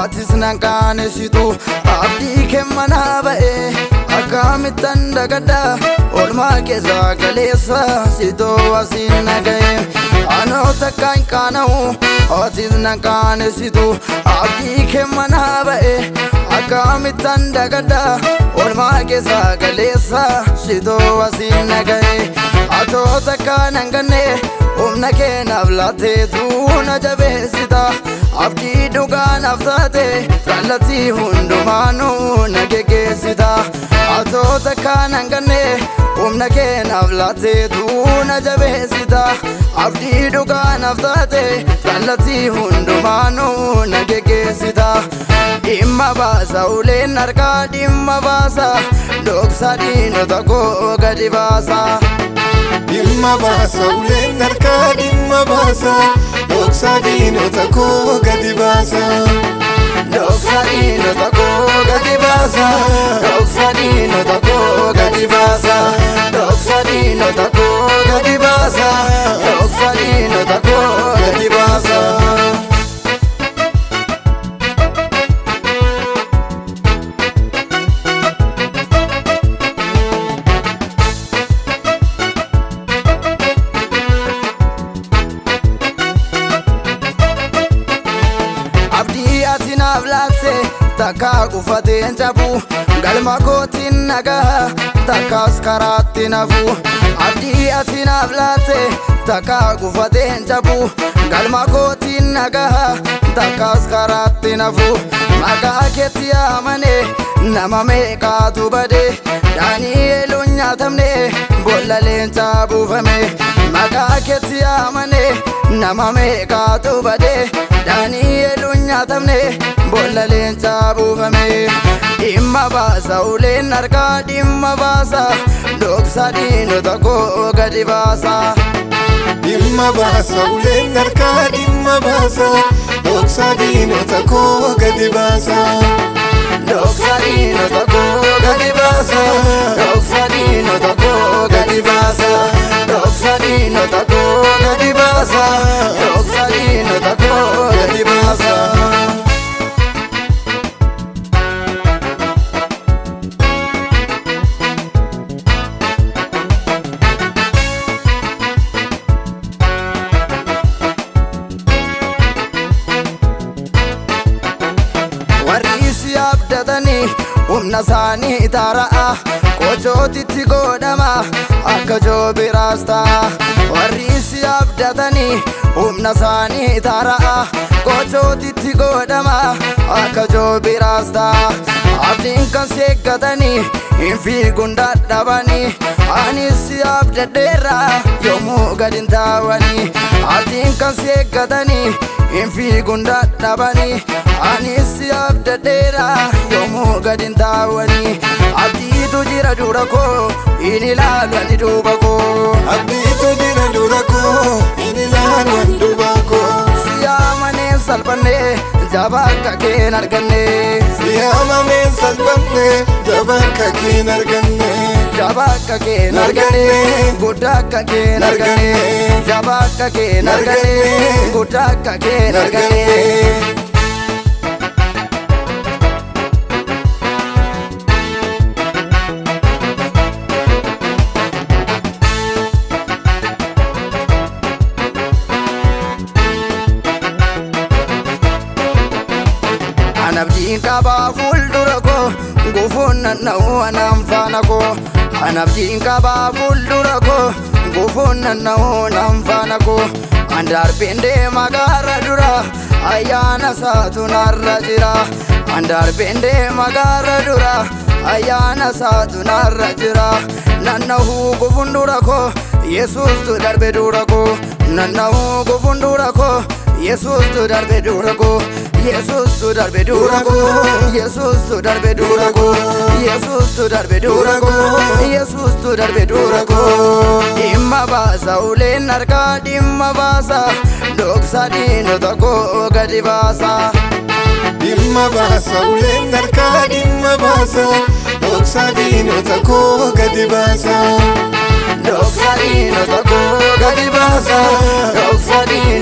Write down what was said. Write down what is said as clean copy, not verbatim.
atis nan qaanessitu abdii kee manaa ba'e akkaamittan dagadha oolmaa keessaa galeessa sitoo asiin naga'e anoo takka hin qaana'u atis nan qaanessitu abdii kee manaa ba'e akkaamittan dagadha oolmaa keessaa galeessa sitoo asiin naga'e atoo takka nan ganne humna kee naaf laatteetu na jabeessita abdii dhugaa naaf taate kallattii hundumaanuu na geggeessita atoo takka nan ganne humna kee naaf laatteetu na jabeessita abdii dhugaa naaf taate kallattii hundumaanuu na geggeessita dhimma baasa uleen harkaa dhimma baasa dhoksa diinota koo gadi baasa Dhimma baasa uleen harkaa dhimma baasa dhoksa diinota koo gadi baasa dhoksa diinota koo gadi baasa dhoksa diinota koo gadi baasa dhoksa diinota koo gadi baasa dhoksa diinota koo gadi baasa takka gufateen jabu galma kootiin nagaha takkaas karaatti nafu abdii ati naaf laatte takka gufateen jabu galma kootiin nagaha takkaas karaatti nafu maqaa keetti amane nama meeqaatu bade daani'eeluun nyaatamne boolla leencaa buufame maqaa keetti amane nama meeqaatu bade daani'eeluun nyaatamne boolla leencaa buufame dhimma baasa uleen harkaa dhimma baasa dhoksa diinota koo gadi baasa Dhimma baasa uleen harkaa dhimma baasa dhoksa diinota koo gadi baasa dhoksa diinota koo gadi baasa dhoksa diinota koo gadi baasa dhoksa diinota koo gadi baasa dhoksa diinota koo gadi baasa humna isaanii taara'a qocootitti godhama akka joobiraas ta'a warri si abdatanii humna isaanii taara'a qocootitti godhama akka joobiraas ta'a abdiin kan si eeggatanii hin fiiguun dadhabanii anis si abdadheerra yommuu gad hin taawanii abdiin kan si eeggatanii hin fiiguun dadhabanii anis si abdadheerra yommuu gad hin taawanii abdiitu jira dura koo hin ilaalu ani duuba koo abdiitu jira dura koo hin ilaalu ani duuba koo si amaneen salphanne jaba akka keen arganne si amaneen salphanne jaba akka keen arganne jaba akka keen arganne guddaa akka keen arganne jaba akka keen arganne guddaa akka keen arganne anabdiin qabaa fuuldura koo gufuun nanna'u anaan faana koo anabdiin qabaa fuuldura koo gufuun nanna'u anaan faana koo andarbeen deema gaara dura ayyaana isaatu narra jira andarbeen deema gaara dura ayyaana isaatu narra jira nanna'u gufuun dura koo yesuustu darbe dura koo nanna'u gufuun dura koo yesuustu darbe dura koo yesuustu darbe dura koo yesuustu darbe dura koo yesuustu darbe dura koo yesuustu darbe dura koo dhimma baasa uleen harkaa dhimma baasa dhoksa diinota koo gadi baasa Dhimma baasa uleen harkaa dhimma baasa dhoksa diinota koo gadi baasa dhoksa diinota koo gadi baasa dhoksa diinota